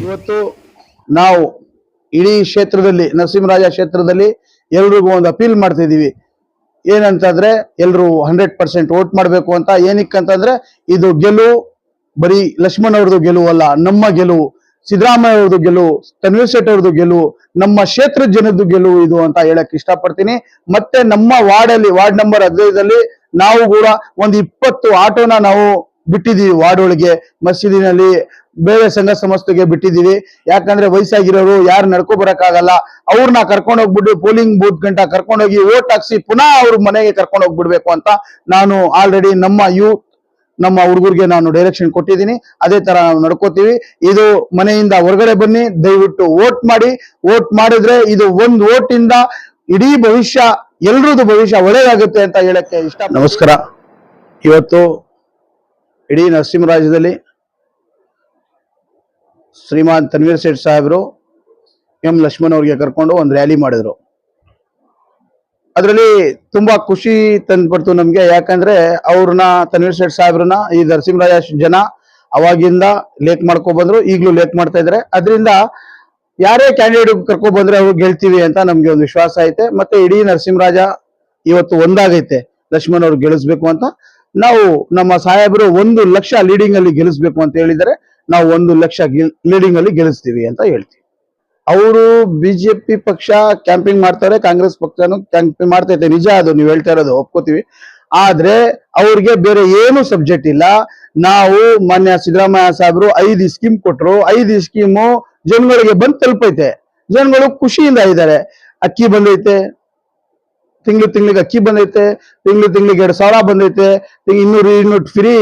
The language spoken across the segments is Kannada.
ಇವತ್ತು ನಾವು ಇಡೀ ಕ್ಷೇತ್ರದಲ್ಲಿ ನರಸಿಂಹರಾಜ ಕ್ಷೇತ್ರದಲ್ಲಿ ಎಲ್ರಿಗೂ ಒಂದು ಅಪೀಲ್ ಮಾಡ್ತಾ ಇದೀವಿ. ಏನಂತಂದ್ರೆ ಎಲ್ರು 100% ವೋಟ್ ಮಾಡಬೇಕು ಅಂತ. ಏನಕ್ಕಂತಂದ್ರೆ ಇದು ಗೆಲುವು ಬರೀ ಲಕ್ಷ್ಮಣ್ ಅವ್ರದ್ದು ಗೆಲುವು ಅಲ್ಲ, ನಮ್ಮ ಗೆಲುವು, ಸಿದ್ದರಾಮಯ್ಯ ಅವ್ರದ್ದು ಗೆಲುವು, ತನ್ವೀರ್ ಸೇಠ್ ಅವ್ರದ್ದು ಗೆಲುವು, ನಮ್ಮ ಕ್ಷೇತ್ರ ಜನದ್ದು ಗೆಲುವು ಇದು ಅಂತ ಹೇಳಕ್ ಇಷ್ಟಪಡ್ತೀನಿ. ಮತ್ತೆ ನಮ್ಮ ವಾರ್ಡ್ ನಂಬರ್ 15 ನಾವು ಕೂಡ ಒಂದು 20 ಆಟೋನ ನಾವು ಬಿಟ್ಟಿದೀವಿ. ವಾರ್ಡ್ ಒಳಗೆ, ಮಸೀದಿನಲ್ಲಿ, ಬೇರೆ ಸಂಘ ಸಂಸ್ಥೆಗೆ ಬಿಟ್ಟಿದೀವಿ. ಯಾಕಂದ್ರೆ ವಯಸ್ಸಾಗಿರೋರು ಯಾರು ನಡ್ಕೊ ಬರಕ್ಕಾಗಲ್ಲ, ಅವ್ರನ್ನ ಕರ್ಕೊಂಡು ಹೋಗ್ಬಿಟ್ಟು ಪೋಲಿಂಗ್ ಬೂತ್ ಗಂಟ ಕರ್ಕೊಂಡೋಗಿ ವೋಟ್ ಹಾಕ್ಸಿ ಪುನಃ ಅವ್ರ ಮನೆಗೆ ಕರ್ಕೊಂಡು ಹೋಗ್ಬಿಡ್ಬೇಕು ಅಂತ ನಾನು ಆಲ್ರೆಡಿ ನಮ್ಮ ಹುಡುಗರಿಗೆ ನಾನು ಡೈರೆಕ್ಷನ್ ಕೊಟ್ಟಿದ್ದೀನಿ. ಅದೇ ತರ ನಾವು ನಡ್ಕೋತೀವಿ. ಇದು ಮನೆಯಿಂದ ಹೊರಗಡೆ ಬನ್ನಿ, ದಯವಿಟ್ಟು ವೋಟ್ ಮಾಡಿ. ವೋಟ್ ಮಾಡಿದ್ರೆ ಇದು ಒಂದು ವೋಟಿಂದ ಇಡೀ ಭವಿಷ್ಯ, ಎಲ್ರದ್ದು ಭವಿಷ್ಯ ಒಳ್ಳೆಯದಾಗುತ್ತೆ ಅಂತ ಹೇಳಕ್ಕೆ ಇಷ್ಟ. ನಮಸ್ಕಾರ. ಇವತ್ತು ಇಡೀ ನರಸಿಂಹರಾಜ್ಯದಲ್ಲಿ ಶ್ರೀಮಾನ್ ತನ್ವೀರ್ ಸೇಠ್ ಸಾಹೇಬರು ಎಂ ಲಕ್ಷ್ಮಣ್ ಅವ್ರಿಗೆ ಕರ್ಕೊಂಡು ಒಂದು ರ್ಯಾಲಿ ಮಾಡಿದ್ರು. ಅದರಲ್ಲಿ ತುಂಬಾ ಖುಷಿ ತಂದ್ಬಿಡ್ತು ನಮ್ಗೆ. ಯಾಕಂದ್ರೆ ಅವ್ರನ್ನ, ತನ್ವೀರ್ ಸೇಠ್ ಸಾಹೇಬ್ರನ್ನ ಈ ನರಸಿಂಹರಾಜ ಜನ ಅವಾಗಿಂದ ಲೇಟ್ ಮಾಡ್ಕೊ ಬಂದ್ರು, ಈಗ್ಲೂ ಲೇಟ್ ಮಾಡ್ತಾ ಇದಾರೆ. ಅದರಿಂದ ಯಾರೇ ಕ್ಯಾಂಡಿಡೇಟ್ ಕರ್ಕೊ ಬಂದ್ರೆ ಅವ್ರು ಗೆಲ್ತೀವಿ ಅಂತ ನಮ್ಗೆ ಒಂದು ವಿಶ್ವಾಸ ಐತೆ. ಮತ್ತೆ ಇಡೀ ನರಸಿಂಹರಾಜ ಇವತ್ತು ಒಂದಾಗೈತೆ ಲಕ್ಷ್ಮಣ್ ಅವ್ರು ಗೆಲ್ಲಿಸ್ಬೇಕು ಅಂತ. ನಾವು ನಮ್ಮ ಸಾಹೇಬರು 1 ಲಕ್ಷ ಲೀಡಿಂಗ್ ಅಲ್ಲಿ ಗೆಲ್ಲಿಸ್ಬೇಕು ಅಂತ ಹೇಳಿದರೆ ನಾವು 1 ಲಕ್ಷ ಲೀಡಿಂಗ್ ಅಲ್ಲಿ ಗೆಲ್ಲಿಸ್ತೀವಿ ಅಂತ ಹೇಳ್ತೀವಿ. ಅವರು ಬಿಜೆಪಿ ಪಕ್ಷ ಕ್ಯಾಂಪಿಂಗ್ ಮಾಡ್ತಾರೆ, ಕಾಂಗ್ರೆಸ್ ಪಕ್ಷನು ಕ್ಯಾಂಪಿಂಗ್ ಮಾಡ್ತೈತೆ, ನಿಜ ಅದು, ನೀವು ಹೇಳ್ತಾ ಇರೋದು ಒಪ್ಕೋತೀವಿ. ಆದ್ರೆ ಅವ್ರಿಗೆ ಬೇರೆ ಏನು ಸಬ್ಜೆಕ್ಟ್ ಇಲ್ಲ. ನಾವು ಮಾನ್ಯ ಸಿದ್ದರಾಮಯ್ಯ ಸಾಹೇಬರು 5 ಸ್ಕೀಮ್ ಕೊಟ್ರು. 5 ಸ್ಕೀಮು ಜನಗಳಿಗೆ ಬಂದ್ ತಲುಪೈತೆ. ಜನಗಳು ಖುಷಿಯಿಂದ ಇದ್ದಾರೆ. ಅಕ್ಕಿ ಬಂದೈತೆ, ತಿಂಗಳಿಗೆ ಅಕ್ಕಿ ಬಂದೈತೆ, ತಿಂಗಳಿಗೆ 2,000 ಬಂದೈತೆ, 200 ಫ್ರೀ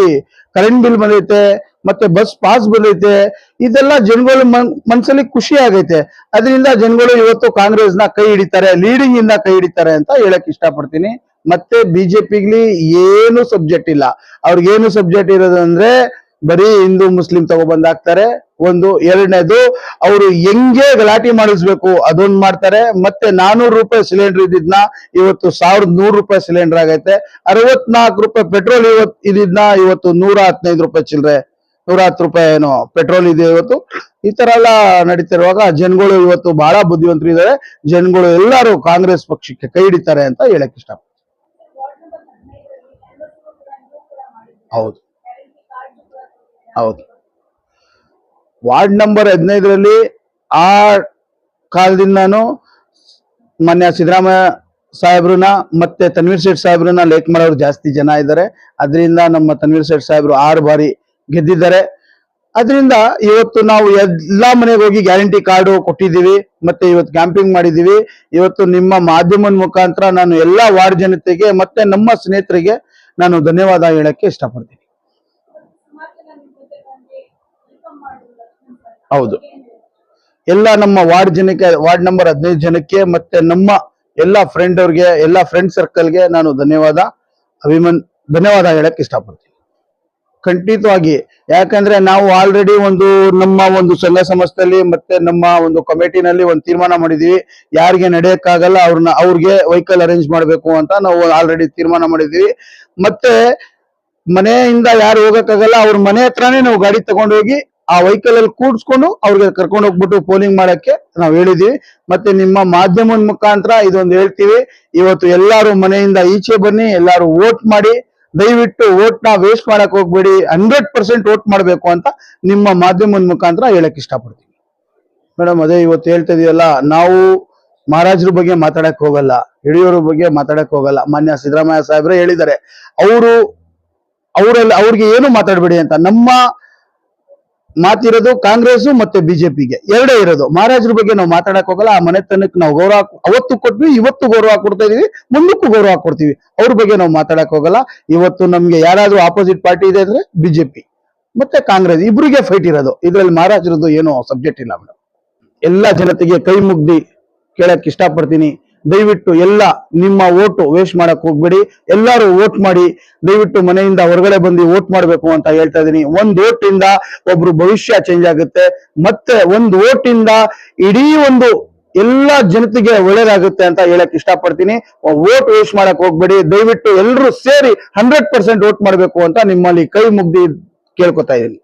ಕರೆಂಟ್ ಬಿಲ್ ಬಂದೈತೆ, ಮತ್ತೆ ಬಸ್ ಪಾಸ್ ಬಂದೈತೆ. ಇದೆಲ್ಲ ಜನಗಳ ಮನಸ್ಸಲ್ಲಿ ಖುಷಿ ಆಗೈತೆ. ಅದರಿಂದ ಜನಗಳು ಇವತ್ತು ಕಾಂಗ್ರೆಸ್ ನ ಕೈ ಹಿಡಿತಾರೆ, ಲೀಡಿಂಗ್ ಇಂದ ಕೈ ಹಿಡಿತಾರೆ ಅಂತ ಹೇಳಕ್ ಇಷ್ಟಪಡ್ತೀನಿ. ಮತ್ತೆ ಬಿಜೆಪಿಗ್ಲಿ ಏನು ಸಬ್ಜೆಕ್ಟ್ ಇಲ್ಲ. ಅವ್ರಿಗೇನು ಸಬ್ಜೆಕ್ಟ್ ಇರೋದಂದ್ರೆ ಬರೀ ಹಿಂದೂ ಮುಸ್ಲಿಂ ತಗೊಬಂದಾಕ್ತಾರೆ. ಒಂದು. ಎರಡನೇದು, ಅವರು ಹೆಂಗೆ ಗಲಾಟೆ ಮಾಡಿಸ್ಬೇಕು ಅದೊಂದು ಮಾಡ್ತಾರೆ. ಮತ್ತೆ 400 ರೂಪಾಯಿ ಸಿಲಿಂಡರ್ ಇದ್ದಿದ್ನ ಇವತ್ತು 1,100 ರೂಪಾಯಿ ಸಿಲಿಂಡರ್ ಆಗೈತೆ. 64 ರೂಪಾಯಿ ಪೆಟ್ರೋಲ್ ಇದ್ದಿದ್ನ ಇವತ್ತು 115 ರೂಪಾಯಿ ಚಿಲ್ಲರೆ, 110 ರೂಪಾಯಿ ಏನೋ ಪೆಟ್ರೋಲ್ ಇದೆ ಇವತ್ತು. ಈ ತರ ಎಲ್ಲ ನಡೀತಿರುವಾಗ ಜನಗಳು ಇವತ್ತು ಬಹಳ ಬುದ್ಧಿವಂತರು ಇದ್ದಾರೆ. ಜನಗಳು ಎಲ್ಲರೂ ಕಾಂಗ್ರೆಸ್ ಪಕ್ಷಕ್ಕೆ ಕೈ ಹಿಡಿತಾರೆ ಅಂತ ಹೇಳಕ್ ಇಷ್ಟ. ಹೌದು ಹೌದು. ವಾರ್ಡ್ ನಂಬರ್ 15 ಆ ಕಾಲದಿಂದಾನು ಮಾನ್ಯ ಸಿದ್ದರಾಮಯ್ಯ ಸಾಹೇಬ್ರನ್ನ ಮತ್ತೆ ತನ್ವೀರ್ ಸೇಠ್ ಸಾಹೇಬ್ರನ್ನ ಲೇಟ್ ಮಾಡೋರು ಜಾಸ್ತಿ ಜನ ಇದ್ದಾರೆ. ಅದರಿಂದ ನಮ್ಮ ತನ್ವೀರ್ ಸೇಠ್ ಸಾಹೇಬ್ರು 6 ಬಾರಿ ಗೆದ್ದಿದ್ದಾರೆ. ಅದರಿಂದ ಇವತ್ತು ನಾವು ಎಲ್ಲಾ ಮನೆಗೆ ಹೋಗಿ ಗ್ಯಾರಂಟಿ ಕಾರ್ಡು ಕೊಟ್ಟಿದ್ದೀವಿ. ಮತ್ತೆ ಇವತ್ತು ಕ್ಯಾಂಪಿಂಗ್ ಮಾಡಿದೀವಿ. ಇವತ್ತು ನಿಮ್ಮ ಮಾಧ್ಯಮದ ಮುಖಾಂತರ ನಾನು ಎಲ್ಲಾ ವಾರ್ಡ್ ಜನತೆಗೆ ಮತ್ತೆ ನಮ್ಮ ಸ್ನೇಹಿತರಿಗೆ ನಾನು ಧನ್ಯವಾದ ಹೇಳಕ್ಕೆ ಇಷ್ಟಪಡ್ತೀನಿ. ಹೌದು, ಎಲ್ಲ ನಮ್ಮ ವಾರ್ಡ್ ಜನಕ್ಕೆ, ವಾರ್ಡ್ ನಂಬರ್ 15 ಜನಕ್ಕೆ ಮತ್ತೆ ನಮ್ಮ ಎಲ್ಲ ಫ್ರೆಂಡ್ ಸರ್ಕಲ್ಗೆ ನಾನು ಧನ್ಯವಾದ ಹೇಳಕ್ ಇಷ್ಟಪಡ್ತೀನಿ. ಖಂಡಿತವಾಗಿ. ಯಾಕಂದ್ರೆ ನಾವು ಆಲ್ರೆಡಿ ನಮ್ಮ ಒಂದು ಸಂಘ ಸಂಸ್ಥೆಯಲ್ಲಿ ಮತ್ತೆ ನಮ್ಮ ಒಂದು ಕಮಿಟಿನಲ್ಲಿ ಒಂದು ತೀರ್ಮಾನ ಮಾಡಿದೀವಿ. ಯಾರಿಗೆ ನಡೆಯಕ್ಕಾಗಲ್ಲ ಅವ್ರಿಗೆ ವೆಹಿಕಲ್ ಅರೇಂಜ್ ಮಾಡ್ಬೇಕು ಅಂತ ನಾವು ಆಲ್ರೆಡಿ ತೀರ್ಮಾನ ಮಾಡಿದೀವಿ. ಮತ್ತೆ ಮನೆಯಿಂದ ಯಾರು ಹೋಗಕ್ಕಾಗಲ್ಲ ಅವ್ರ ಮನೆ ಹತ್ರನೇ ನಾವು ಗಾಡಿ ತಗೊಂಡೋಗಿ ಆ ವೆಹಿಕಲ್ ಅಲ್ಲಿ ಕೂಡ್ಸ್ಕೊಂಡು ಅವ್ರಿಗೆ ಕರ್ಕೊಂಡು ಹೋಗ್ಬಿಟ್ಟು ಪೋಲಿಂಗ್ ಮಾಡಕ್ಕೆ ನಾವು ಹೇಳಿದೀವಿ. ಮತ್ತೆ ನಿಮ್ಮ ಮಾಧ್ಯಮದ ಮುಖಾಂತರ ಇದೊಂದು ಹೇಳ್ತೀವಿ, ಇವತ್ತು ಎಲ್ಲಾರು ಮನೆಯಿಂದ ಈಚೆ ಬನ್ನಿ, ಎಲ್ಲಾರು ವೋಟ್ ಮಾಡಿ, ದಯವಿಟ್ಟು ವೋಟ್ ನ ವೇಸ್ಟ್ ಮಾಡಕ್ ಹೋಗ್ಬೇಡಿ, 100% ವೋಟ್ ಮಾಡ್ಬೇಕು ಅಂತ ನಿಮ್ಮ ಮಾಧ್ಯಮದ ಮುಖಾಂತರ ಹೇಳಕ್ ಇಷ್ಟಪಡ್ತೀನಿ. ಮೇಡಮ್, ಅದೇ ಇವತ್ತು ಹೇಳ್ತಾ ಇದೀವಲ್ಲ, ನಾವು ಮಹಾರಾಜರ ಬಗ್ಗೆ ಮಾತಾಡಕ್ ಹೋಗಲ್ಲ, ಯಡಿಯೂರ ಬಗ್ಗೆ ಮಾತಾಡಕ್ ಹೋಗಲ್ಲ. ಮಾನ್ಯ ಸಿದ್ದರಾಮಯ್ಯ ಸಾಹೇಬ್ರೆ ಹೇಳಿದ್ದಾರೆ, ಅವ್ರಿಗೆ ಏನು ಮಾತಾಡಬೇಡಿ ಅಂತ. ನಮ್ಮ ಮಾತಿರೋದು ಕಾಂಗ್ರೆಸ್ ಮತ್ತೆ ಬಿಜೆಪಿಗೆ ಎರಡೇ ಇರೋದು. ಮಹಾರಾಜರ ಬಗ್ಗೆ ನಾವು ಮಾತಾಡಕ್ ಹೋಗಲ್ಲ. ಆ ಮನೆತನಕ್ಕೆ ನಾವು ಗೌರವ ಅವತ್ತು ಕೊಟ್ವಿ, ಇವತ್ತು ಗೌರವ ಕೊಡ್ತಾ ಇದೀವಿ, ಮುಂದಕ್ಕೂ ಗೌರವ ಕೊಡ್ತೀವಿ. ಅವ್ರ ಬಗ್ಗೆ ನಾವು ಮಾತಾಡಕ್ ಹೋಗಲ್ಲ. ಇವತ್ತು ನಮ್ಗೆ ಯಾರಾದ್ರೂ ಆಪೋಸಿಟ್ ಪಾರ್ಟಿ ಇದೆ ಅಂದ್ರೆ ಬಿಜೆಪಿ ಮತ್ತೆ ಕಾಂಗ್ರೆಸ್ ಇಬ್ರಿಗೆ ಫೈಟ್ ಇರೋದು. ಇದ್ರಲ್ಲಿ ಮಹಾರಾಜರದ್ದು ಏನೋ ಸಬ್ಜೆಕ್ಟ್ ಇಲ್ಲ ಮೇಡಮ್. ಎಲ್ಲ ಜನತೆಗೆ ಕೈ ಮುಗ್ದಿ ಕೇಳಕ್ ಇಷ್ಟಪಡ್ತೀನಿ, ದಯವಿಟ್ಟು ಎಲ್ಲ ನಿಮ್ಮ ಓಟು ವೇಸ್ಟ್ ಮಾಡಕ್ ಹೋಗ್ಬೇಡಿ, ಎಲ್ಲರೂ ವೋಟ್ ಮಾಡಿ, ದಯವಿಟ್ಟು ಮನೆಯಿಂದ ಹೊರಗಡೆ ಬಂದು ವೋಟ್ ಮಾಡ್ಬೇಕು ಅಂತ ಹೇಳ್ತಾ ಇದೀನಿ. ಒಂದ್ ವೋಟ್ ಇಂದ ಒಬ್ರು ಭವಿಷ್ಯ ಚೇಂಜ್ ಆಗುತ್ತೆ, ಮತ್ತೆ ಒಂದ್ ವೋಟ್ ಇಂದ ಇಡೀ ಒಂದು ಎಲ್ಲಾ ಜನತೆಗೆ ಒಳ್ಳೇದಾಗುತ್ತೆ ಅಂತ ಹೇಳಕ್ ಇಷ್ಟಪಡ್ತೀನಿ. ವೋಟ್ ವೇಸ್ಟ್ ಮಾಡಕ್ ಹೋಗ್ಬೇಡಿ, ದಯವಿಟ್ಟು ಎಲ್ಲರೂ ಸೇರಿ 100% ವೋಟ್ ಮಾಡ್ಬೇಕು ಅಂತ ನಿಮ್ಮಲ್ಲಿ ಕೈ ಮುಗ್ದಿ ಕೇಳ್ಕೊತಾ ಇದೀನಿ.